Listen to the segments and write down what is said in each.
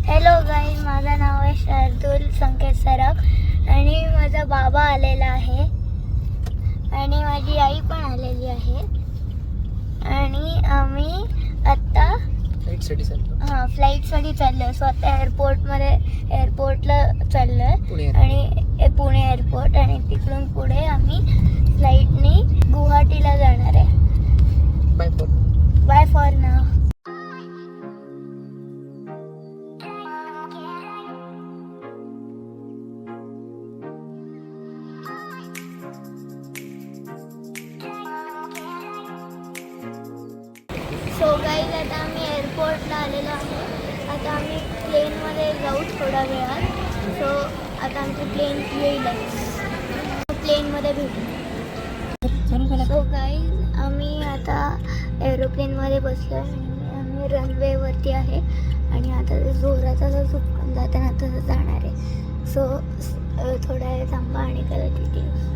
Hello guys, माझं नाव आहे शार्दुल संकेत सराफ आणि माझा बाबा आलेला आहे आणि माझी आई पण आलेली आहे आणि आम्ही आत्ता फ्लाईटसाठी चाललो. स्वतः एअरपोर्टला चाललो आहे आणि पुणे एअरपोर्ट आणि तिकडून पुढे आम्ही फ्लाईटनी गुवाहाटीला जाणार आहे. Bye for now. So guys, आता आम्ही एअरपोर्टला आलेलो आहे. आता आम्ही प्लेनमध्ये जाऊ थोड्या वेळात. सो आता आमची प्लेन येईलच, प्लेनमध्ये भेटू. सो गाईज, आम्ही आता एरोप्लेनमध्ये बसलो आहे. आम्ही रनवेवरती आहे आणि आता ते जोरात असं झुकून जाताना तसं जाणार आहे. सो थोड्या वेळ थांबा आणि करा डिटेल्स.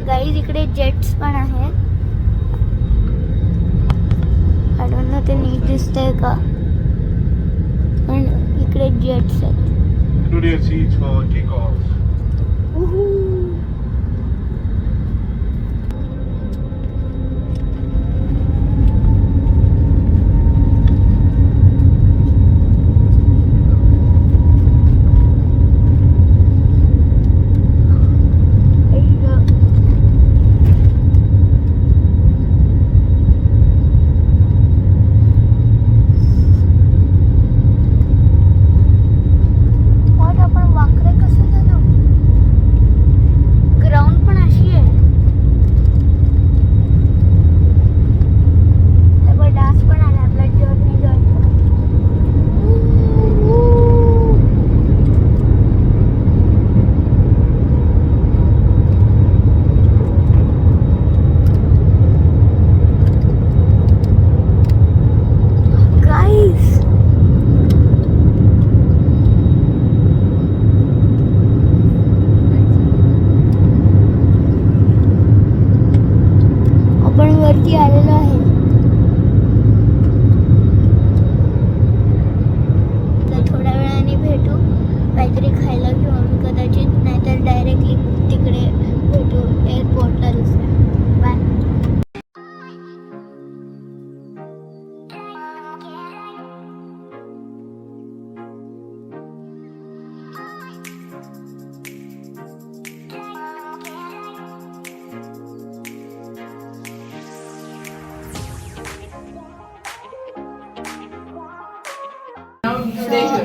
गाईज, इकडे जेट्स पण आहेत. आय डोंट नो ते नीट दिसतंय का, पण इकडे जेट्स आहेत. Clear seats for takeoff. वरती आलेलो आहे. थोड्या वेळाने भेटू, काहीतरी खायला घेऊ आम्ही कदाचित, नाहीतर डायरेक्टली तिकडे भेटू एअरपोर्टला दुसऱ्या. बाय.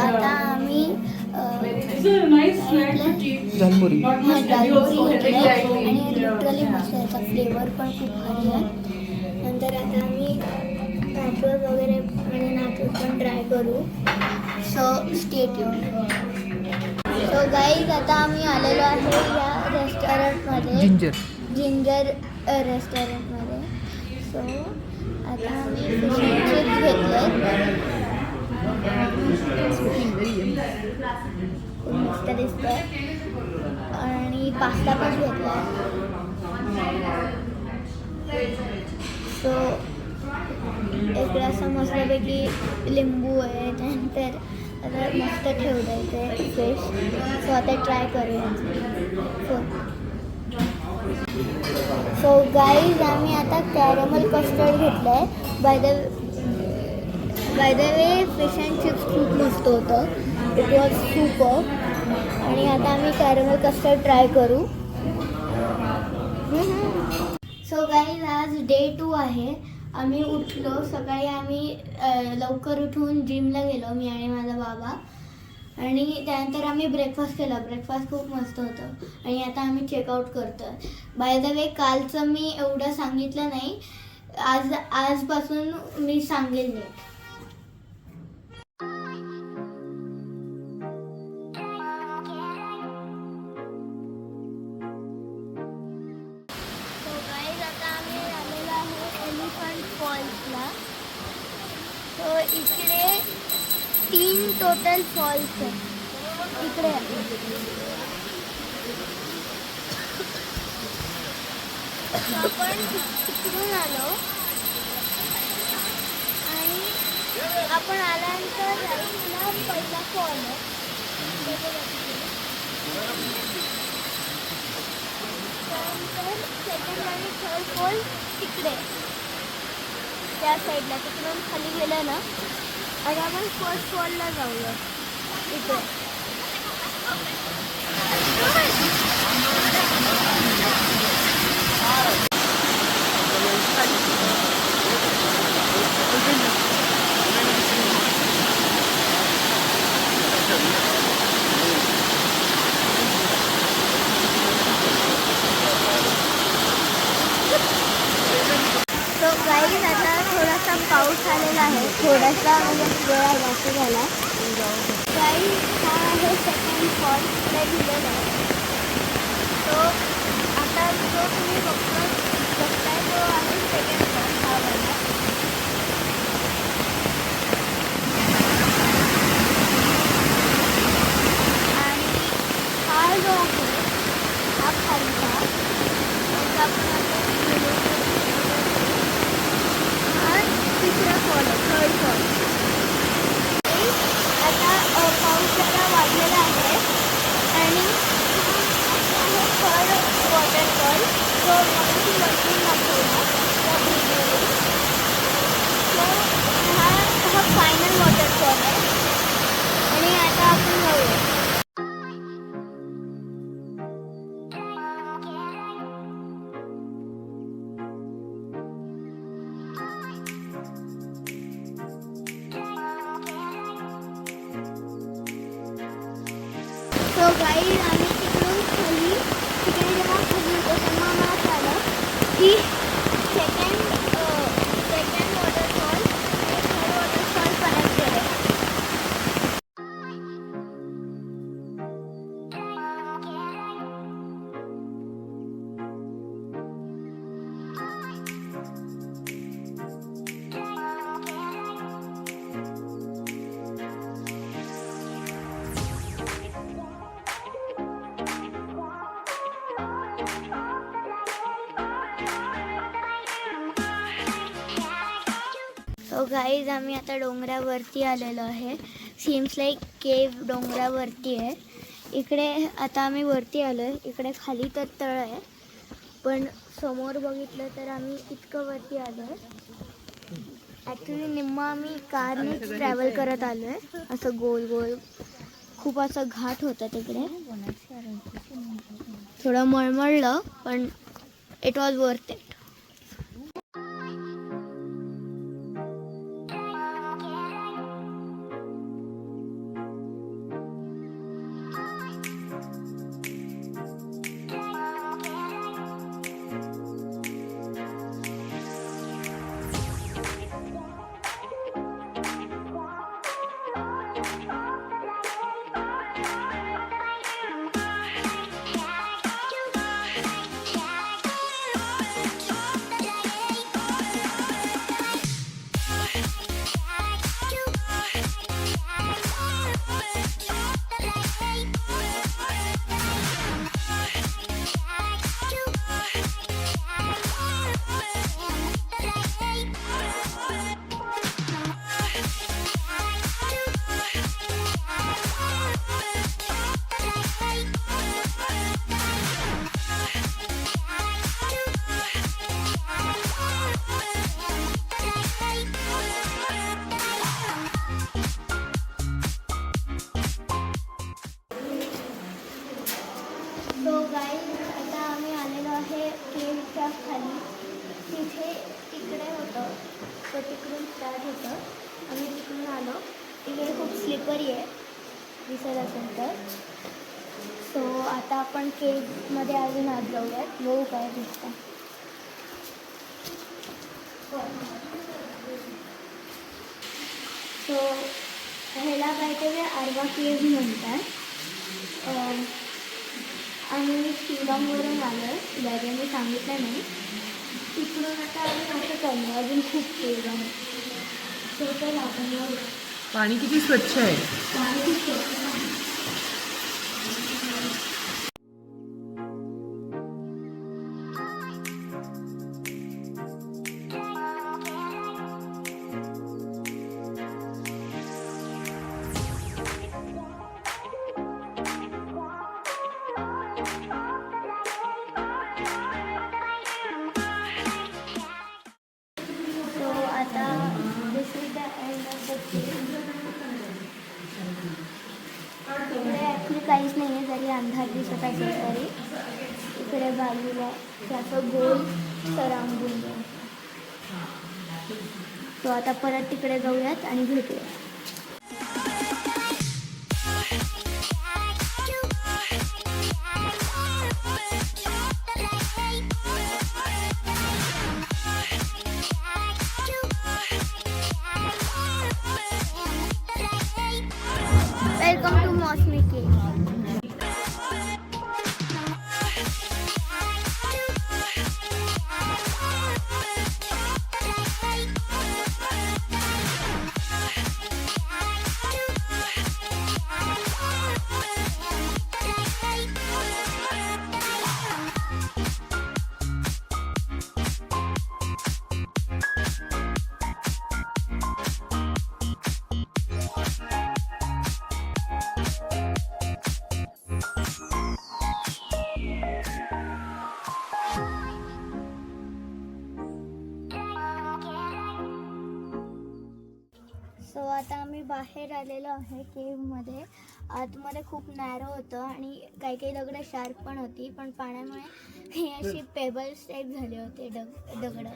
आता आम्ही झालमुरी आणि लिटरली मस्त याचा फ्लेवर पण खूप भारी आहे. नंतर आता आम्ही नाचोस वगैरे म्हणजे नाचोस पण ट्राय करू. So stay tuned. So guys, आता आम्ही आलेलो आहे या रेस्टॉरंटमध्ये, जिंजर रेस्टॉरंटमध्ये. सो आता आम्ही फिश अँड चिप्स घेतले. मस्त दिसतंय आणि पास्ता पण घेतला. सो इकडे असं मस्तपैकी लिंबू आहे, त्यानंतर आता मस्त ठेवलं आहे ते फिश. सो आता ट्राय करूया. सो गाईज, आम्ही आता कॅरमल कस्टर्ड घेतलं आहे. By the way fish and chips खूप मस्त होतं. It was super. आणि आता आम्ही कॅरमल कस्टर्ड ट्राय करू. सो गाईज, आज डे 2 आहे. आम्ही उठलो सकाळी. आम्ही लवकर उठून जिमला गेलो, मी आणि माझा बाबा. आणि त्यानंतर आम्ही ब्रेकफास्ट केला. ब्रेकफास्ट खूप मस्त होतं आणि आता आम्ही चेकआउट करतो आहे. बाय द वे, कालचं मी एवढं सांगितलं नाही. आजपासून मी सांगेल नीट. फॉल्सला. तो इकडे 3 टोटल फॉल्स आहेत. इकडे आपण तिकडून आलो आणि आपण आल्यानंतर राईटला पहिला फॉल आहे. त्यानंतर सेकंड आणि थर्ड फॉल तिकडे त्या साईडला, तिकडून खाली गेलं ना. आता आपण फर्स्ट फॉलला जाऊया इथे. तो गाईज आता थोडासा पाऊस आलेला आहे, थोडासा म्हणजे वेळा जास्त झाला. गाईज हा आहे सेकंड फॉल इकडे दिलेला आहे. तो आता जो तुम्ही बघताय तो आहे सेकंड फॉल हा वाला. आणि हा जो आहे हा खालचा त्याचा आपण आता तिसरा फॉल आहे, थर्ड फॉल. आता पाऊस जरा वाढलेला आहे आणि हा थर्ड वॉटरफॉल जो मगाशी वरती दाखवला त्या ब्रिजवरून. तो हा फायनल वॉटरफॉल आहे आणि आता आपण जाऊया. तो गाईड आम्ही तिकडे जेव्हा खाली होतो तेव्हा आम्हाला कळलं की सेकंड वॉटरफॉल आणि थर्ड वॉटरफॉल कनेक्टेड आहे. तो गाईज आम्ही आता डोंगरावरती आलेलो आहे. सीम्स लाईक केव्ह डोंगरावरती आहे. इकडे आता आम्ही वरती आलो आहे. इकडे खाली तर तळ आहे, पण समोर बघितलं तर आम्ही इतकं वरती आलो आहे. ॲक्च्युली निम्मा आम्ही कारनेच ट्रॅव्हल करत आलो आहे, असं गोल गोल. खूप असं घाट होतं तिकडे, थोडं मळमळलं पण इट वॉज वर्थ इट. तिकडे होतं, तो तिकडून स्टार्ट होतं. आम्ही तिकडून आलो. तिकडे खूप स्लिपरी आहे दिसत असेल तर. सो आता आपण केव्हमध्ये अजून आत जाऊयात, बघू काय दिसतं. सो ह्याला काहीतरी आर्वा केव्ह म्हणतात. आणि मी शिवरामवरून आलो आहे, ज्याचे मी सांगितलं नाही. तिकडून आता आम्ही असं चाललो, अजून खूप केव्ह आहे. सो तर आपण पाणी किती स्वच्छ आहे. पाणी खूप स्वच्छ आहे. ॲक्च्युली काहीच नाही आहे, जरी अंधार दिसत असेल तरी. इकडे बाजूला असं गोल सराउंडिंग आहे. सो आता परत तिकडे जाऊयात आणि भेटूया. वेलकम टू मौसमी केव. सो आता आम्ही बाहेर आलेलो आहे केव्हमध्ये. आतमध्ये खूप नॅरो होतं आणि काही काही दगडं शार्प पण होती, पण पाण्यामुळे ही अशी पेबल्स टाईप झाले होते दगडं.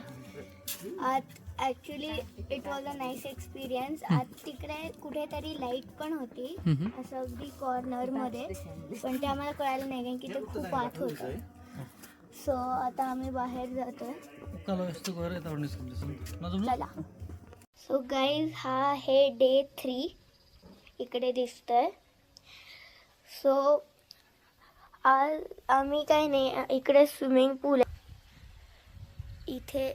आत actually it was a nice experience. आत तिकडे कुठेतरी लाईट पण होती असं अगदी कॉर्नरमध्ये, पण ते आम्हाला कळालं नाही कारण की ते खूप आत होतं. सो आता आम्ही बाहेर जातोय. चला. सो गाईज हा आहे डे 3 इकडे दिसतंय. सो आज आम्ही काही नाही, इकडे स्विमिंग पूल आहे. इथे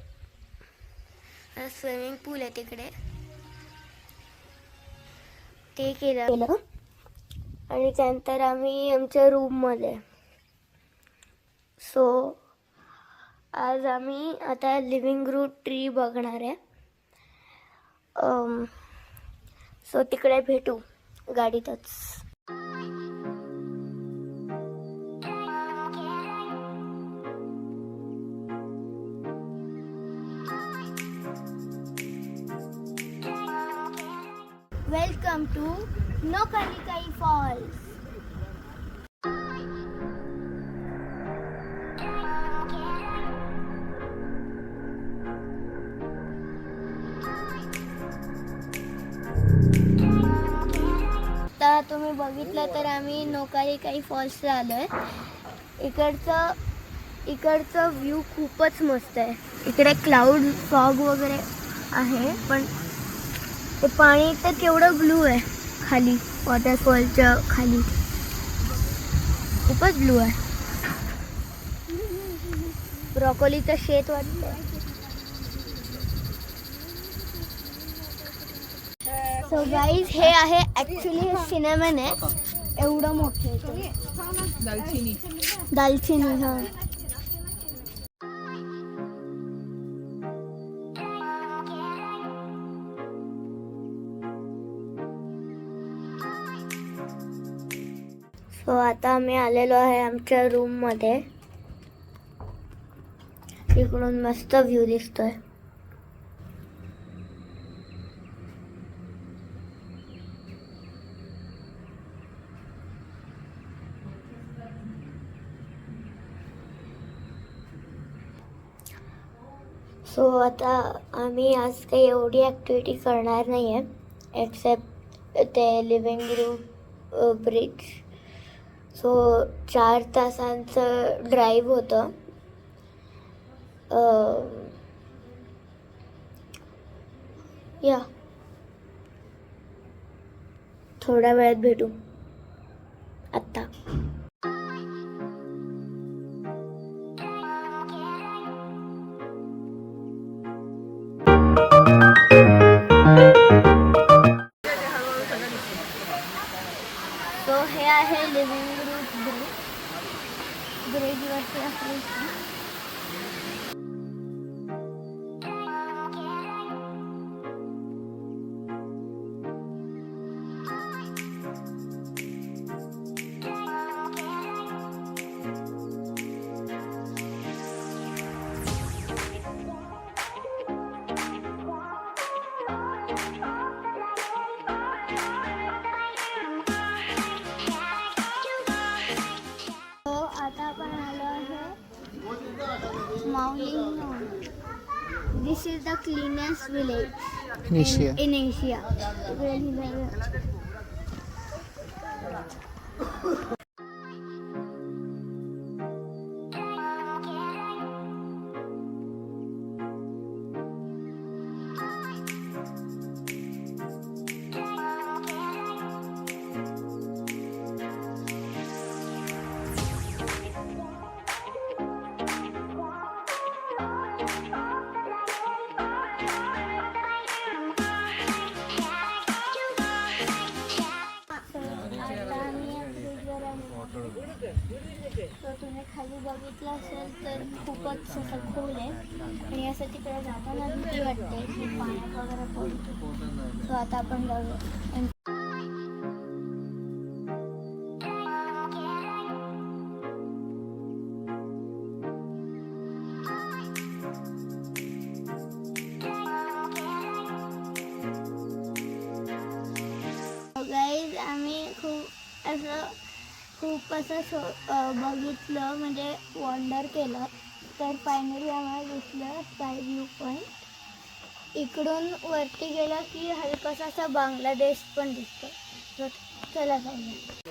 स्विमिंग पूल आहे तिकडे, ते केलं आणि त्यानंतर आम्ही आमच्या रूममध्ये. सो आज आम्ही आता लिव्हिंग रूम ट्री बघणार आहे. सो तिकडे भेटू गाडीतच. Welcome to Nohkalikai falls. आता तुम्ही बघितलं तर आम्ही नोकालिकाई फॉल्सला आलो आहे. इकडचं व्ह्यू खूपच मस्त आहे. इकडे क्लाउड फॉग वगैरे आहे, पण ते पाणी तर केवढं ब्लू आहे खाली, वॉटरफॉलच्या खाली खूपच ब्लू आहे. ब्रॉकोलीचं शेत वाटतं. सो गाईज हे आहे ॲक्च्युली हे सिनेमन आहे, एवढं मोठं आहे. दालचिनी हां. सो आता आम्ही आलेलो आहे आमच्या रूममध्ये. इकडून मस्त व्ह्यू दिसतोय. सो आता आम्ही आज काही एवढी ॲक्टिव्हिटी करणार नाही आहे एक्सेप्ट ते लिव्हिंग रूम ब्रिज. सो 4 तासांचं ड्राईव्ह होतं. या थोड्या वेळात भेटू आत्ता. सो हे आहे लिव्हिंग रूम ब्रिजवरती आहे. Maulin. This is the cleanest village In Asia. in Asia. Where he lives. तर तुम्ही खाली बघितलं असेल तर खूपच असं खोल आहे आणि असं तिकडे जाताना भीती वाटते की पाण्यात वगैरे पडतो. सो आता आपण जाऊया. गाईज आम्ही खूप असं बघितलं म्हणजे वॉन्डर केलं तर फायनली आम्हाला दिसलं स्काय व्ह्यू पॉईंट. इकडून वरती गेलं की हलकासा असा बांगलादेश पण दिसतो. तर चला जाऊया.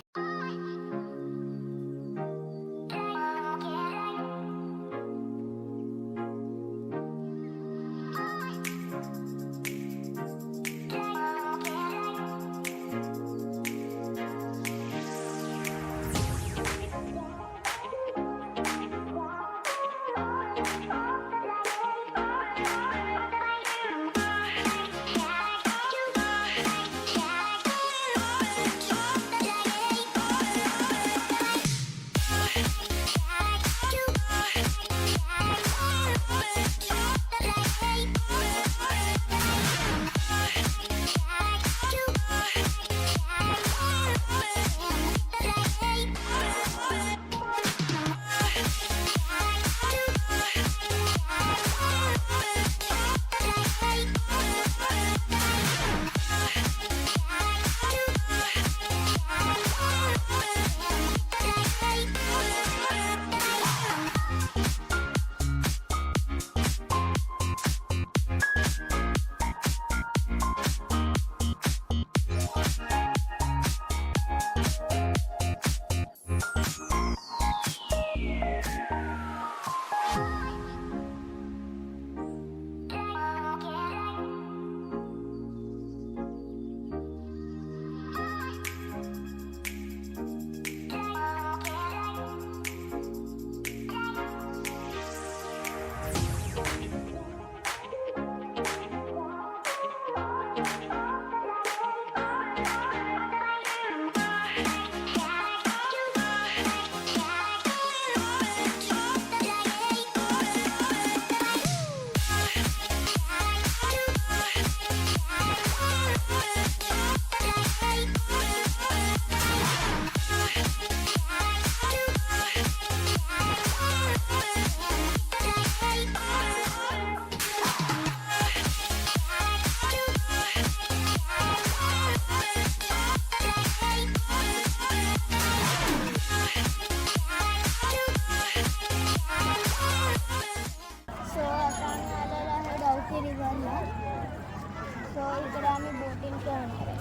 सो इकडे आम्ही बोटिंग करणार आहे.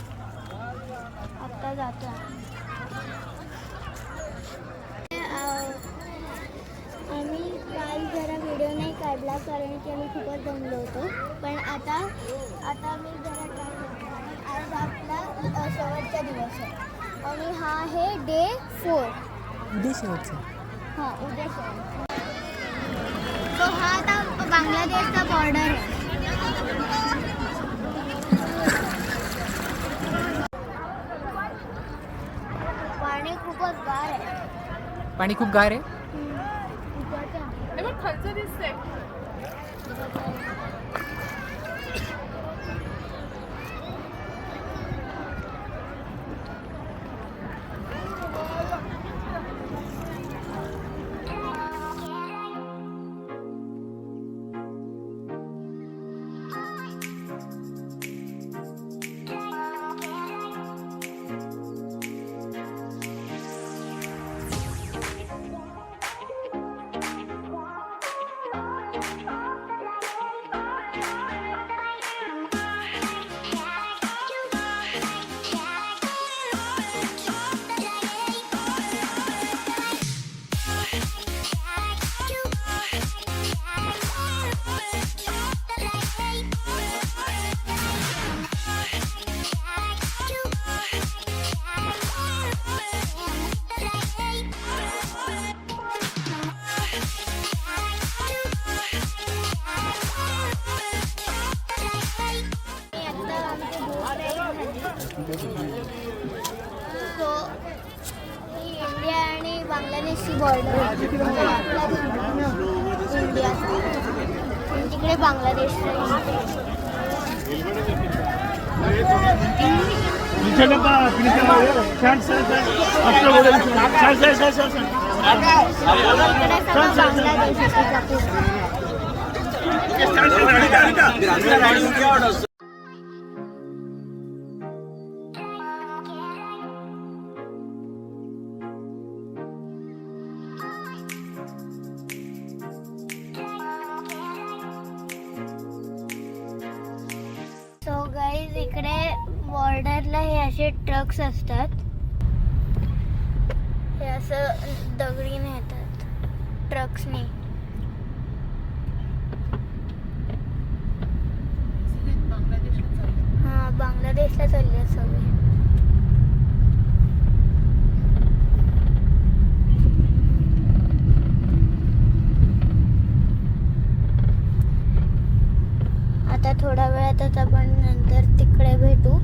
आत्ता जातो आम्ही काल जरा व्हिडिओ नाही काढला कारण की आम्ही खूपच दमलो होतो. पण आता मी जरा ट्राय करतो. आज आपला शेवटचा दिवस आहे आणि हा आहे डे 4. उद्या शेवटचा. हां उद्या शेवटचा. सो हा आता बांगलादेशचा बॉर्डर आहे. पाणी खूपच गार आहे. पाणी खूप गार आहे. खालचं दिसतंय. बांगलादेशची बॉर्डर आहे इंडियाचा. आणि तिकडे बांगलादेशचा सो गाईज इकडे बॉर्डरला हे असे ट्रक्स असतात. हे असं दगडीने येतात ट्रक्सने. हां, बांगलादेशला चालले आहेत सगळे. आता थोड्या वेळातच आपण नंतर तिकडे भेटू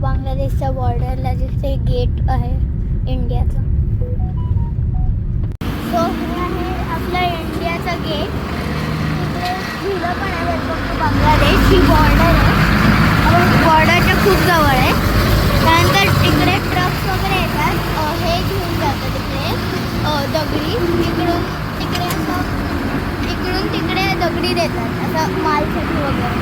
बांगलादेशच्या बॉर्डरला, जिथे गेट आहे इंडियाचं. सो हे आहे आपलं इंडियाचं गेट. तिकडे लिहिलं पण आहे वेलकम टू बांगलादेश. ही बॉर्डर आहे, आपण बॉर्डरच्या खूप जवळ आहे. त्यानंतर तिकडे ट्रक्स वगैरे येतात, हे घेऊन जातात तिकडे दगडी. इकडून तिकडे असं इकडून तिकडे दगडी देतात असं मालसाठी वगैरे.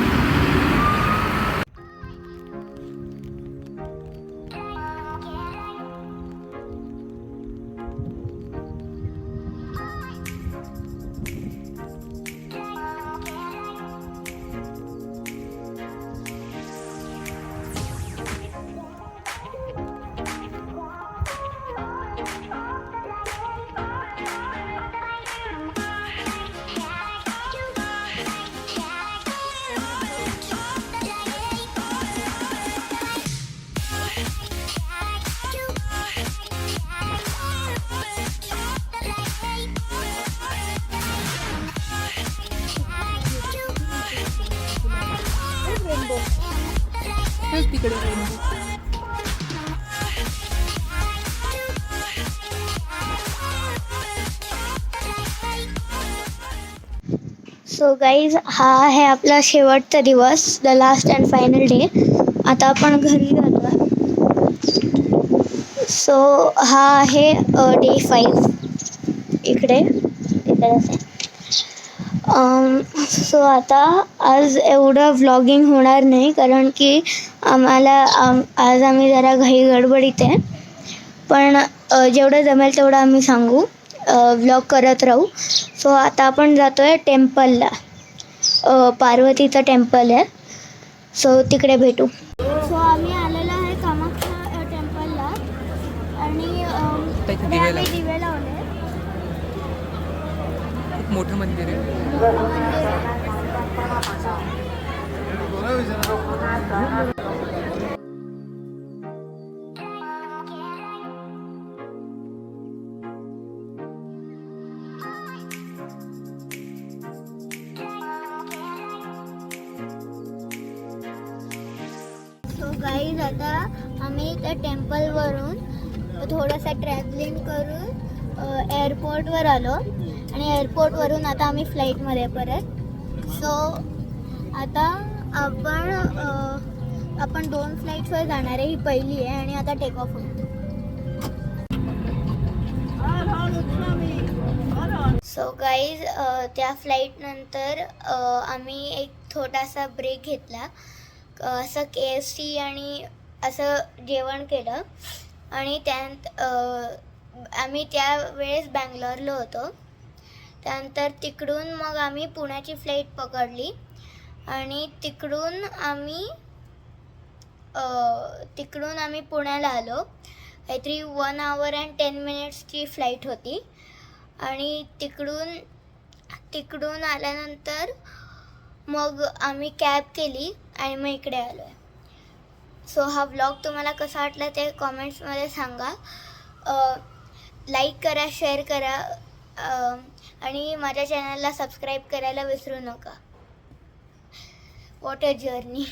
तिकडे सो गाईज, हा आहे आपला शेवटचा दिवस, the last and final day. आता आपण घरी जातो. सो हा आहे डे 5 इकडे असे. सो आता आज एवढं व्लॉगिंग होणार नाही, कारण की आम्हाला आज आम्ही जरा घाई गडबडीत आहे. पण जेवढं जमेल तेवढं आम्ही सांगू, व्लॉग करत राहू. सो आता आपण जातो आहे टेम्पलला. पार्वतीचं टेम्पल आहे, सो तिकडे भेटू. सो आम्ही आलेलो आहे कामाख्या टेम्पलला आणि आम्ही दिवे लावले. खूप मोठं मंदिर आहे. सो गाईज, आता आम्ही त्या टेम्पलवरून थोडंसं ट्रॅव्हलिंग करून एअरपोर्टवर आलो आणि एअरपोर्टवरून आता आम्ही फ्लाईटमध्ये परत. सो आता आपण 2 फ्लाईट्सवर जाणार आहे. ही पहिली आहे आणि आता टेक ऑफ होतो. सो गाईज, त्या फ्लाईटनंतर आम्ही एक छोटासा ब्रेक घेतला. असं KFC आणि असं जेवण केलं आणि त्यानंतर आम्ही त्यावेळेस बँगलोरला होतो. त्यानंतर तिकडून मग आम्ही पुण्याची फ्लाईट पकडली आणि तिकडून आम्ही पुण्याला आलो. काहीतरी 1 hour and 10 minutes फ्लाईट होती. आणि तिकडून आल्यानंतर मग आम्ही कॅब केली आणि मग इकडे आलो आहे. सो हा व्लॉग तुम्हाला कसा वाटला ते कॉमेंट्समध्ये सांगा. लाईक करा, शेअर करा आणि माझ्या चॅनलला सबस्क्राईब करायला विसरू नका. What a journey.